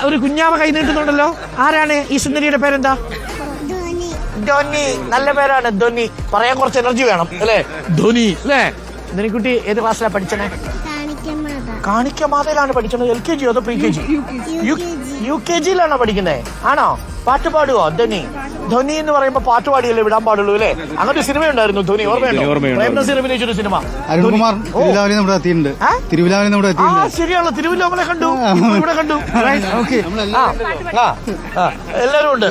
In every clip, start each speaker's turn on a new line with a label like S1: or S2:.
S1: ഒരു കുഞ്ഞാവ കൈ നീട്ടുന്നുണ്ടല്ലോ. ആരാണ് ഈ സുന്ദരിയുടെ പേരെന്താ? ധോനി. നല്ല പേരാണ് ധോനി. പറയാൻ കുറച്ച് എനർജി വേണം അല്ലേ? ധോനി അല്ലേ? ധനിക്കുട്ടി ഏത് ക്ലാസ്സിലാണ് പഠിച്ചത്? കാണിക്കമാതയിലാണ് പഠിച്ചത്. LKG അതോ PKG? UKG-യിലാണോ പഠിക്കുന്നത്? ആണോ? പാട്ട് പാടുവോ ധോനി? ധോനി എന്ന് പറയുമ്പോ പാട്ട് പാടിയല്ലേ വിടാൻ പാടുള്ളൂ അല്ലേ? അങ്ങനെ സിനിമ ഉണ്ടായിരുന്നു ധോനി, ഓർമ്മയുണ്ടോ? അഭിനയിച്ചൊരു സിനിമ. ശരിയാണല്ലോ, തിരുവല്ലോമല കണ്ടു, ഇവിടെ കണ്ടു. എല്ലാവരും ഉണ്ട്,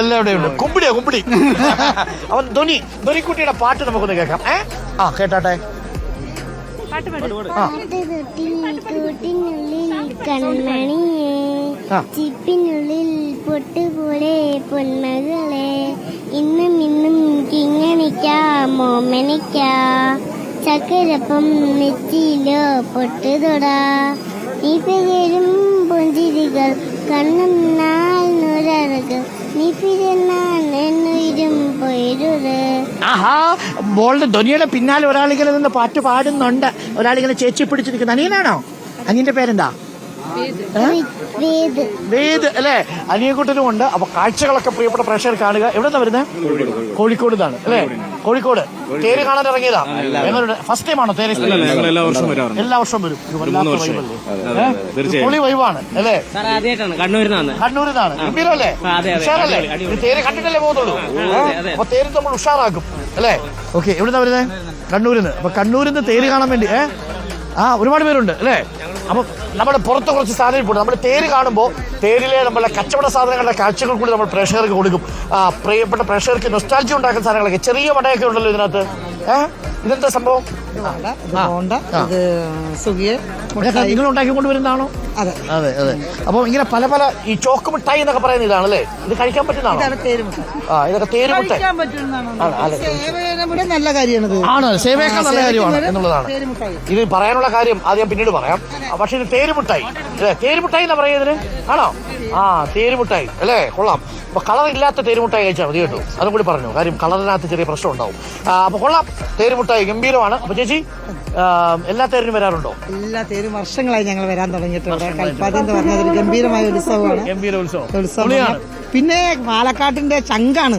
S1: എല്ലാവരുടെയും ഉണ്ട്. കുമ്പിടി. അവൻ ധോനിക്കുട്ടിയുടെ പാട്ട് നമുക്കൊന്ന് കേൾക്കാം. കേട്ടാട്ടെ.
S2: കൺമണിയെ ചിപ്പിനുള്ളിൽ പൊട്ടുപോലെ പൊന്മകളെ ഇന്നും കിങ്ങണിക്കാം മോമനിക്കാം ചക്കരപ്പം നെറ്റിയിലോ പൊട്ടുതൊടാ നീ പേരും പുഞ്ചിരികൾ കണ്ണും നാൾ നുരകൾ നീ പിറന്നാൽ എന്നുയിരും പോയിരുത്.
S1: മോളുടെ ധ്വനിയുടെ പിന്നാലെ ഒരാളിങ്ങനെ നിന്ന് പാട്ട് പാടുന്നുണ്ട്. ഒരാളിങ്ങനെ ചേച്ചി പിടിച്ചു നിൽക്കുന്ന അനിയനാണോ? അനിയന്റെ പേരെന്താ? വേദ് അല്ലേ? അനിയൻകുട്ടനും ഉണ്ട്. അപ്പൊ കാഴ്ചകളൊക്കെ പ്രിയപ്പെട്ട പ്രേക്ഷകർ കാണുക. എവിടെന്നാ വരുന്നത്? കോഴിക്കോട് നിന്നാണ് അല്ലേ? കോഴിക്കോട് തേര് കാണാൻ ഇറങ്ങിയതാ. ഫസ്റ്റ് ടൈം ആണോ തേര്? എല്ലാ വർഷവും വരും. പൊളി വൈവാണ് അല്ലേ? കണ്ണൂരിന്നാണ്. ഗംഭീരല്ലേ? ഉഷാറല്ലേ? തേര് കണ്ടിട്ടല്ലേ പോകുന്നുള്ളൂ. അപ്പൊ തേര് നമ്മൾ ഉഷാറാക്കും അല്ലേ? ഓക്കെ, എവിടുന്നാ വരുന്നത്? കണ്ണൂരിന്ന്. അപ്പൊ കണ്ണൂരിന്ന് തേര് കാണാൻ വേണ്ടി ഒരുപാട് പേരുണ്ട് അല്ലേ? അപ്പൊ നമ്മുടെ പുറത്ത് കുറച്ച് സാധനം പോലും നമ്മുടെ തേര് കാണുമ്പോൾ തേരിലെ നമ്മളെ കച്ചവട സാധനങ്ങളുടെ കാഴ്ചകൾ കൂടി നമ്മൾ പ്രേക്ഷകർക്ക് കൊടുക്കും. പ്രിയപ്പെട്ട പ്രേക്ഷകർക്ക് നൊസ്റ്റാൾജി ഉണ്ടാക്കുന്ന സാധനങ്ങളൊക്കെ. ചെറിയ വടയൊക്കെ ഉണ്ടല്ലോ ഇതിനകത്ത്. ഇതെന്താ സംഭവം? നിങ്ങൾ ഉണ്ടാക്കിക്കൊണ്ട് വരുന്നതാണോ? അതെ. അപ്പൊ ഇങ്ങനെ പല പല ഈ ചോക്ക് മിഠായി എന്നൊക്കെ പറയുന്ന ഇതാണല്ലേ? ഇത് കഴിക്കാൻ പറ്റുന്നതാണോ? ഇതൊക്കെ തേര് മിഠായി
S3: നല്ല കാര്യമാണ്.
S1: ആണ്, സേവയൊക്കെ നല്ല കാര്യമാണ് എന്നുള്ളതാണ്. ഇത് പറയാനുള്ള കാര്യം ആദ്യം പിന്നീട് പറയാം. പക്ഷെ ഇത് തേര് മിഠായി അല്ലേ? തേര് മിഠായി എന്നാ പറയുന്നതിന് ആണോ? തേര് മിഠായി അല്ലേ? കൊള്ളാം. അപ്പൊ കളർ ഇല്ലാത്ത തേര് മിഠായി കഴിച്ചാൽ മതി കേട്ടോ. അതും കൂടി പറഞ്ഞു, കാര്യം കളറിനകത്ത് ചെറിയ പ്രശ്നം ഉണ്ടാവും. അപ്പൊ കൊള്ളാം, തേര് മിഠായി ഗംഭീരമാണ്. അപ്പൊ ചേച്ചി എല്ലാ തേരിനും വരാറുണ്ടോ?
S3: എല്ലാ തേരും വർഷങ്ങളായി ഞങ്ങൾ വരാൻ തുടങ്ങിയിട്ടുണ്ട്. കൽപ്പാത്തി എന്ന് പറഞ്ഞത് ഗംഭീരമായ ഉത്സവമാണ്.
S1: ഗംഭീര ഉത്സവം.
S3: പിന്നെ പാലക്കാട്ടിന്റെ ചങ്കാണ്.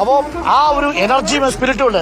S1: അപ്പൊ ആ ഒരു എനർജിയും സ്പിരിറ്റും ഉണ്ട്.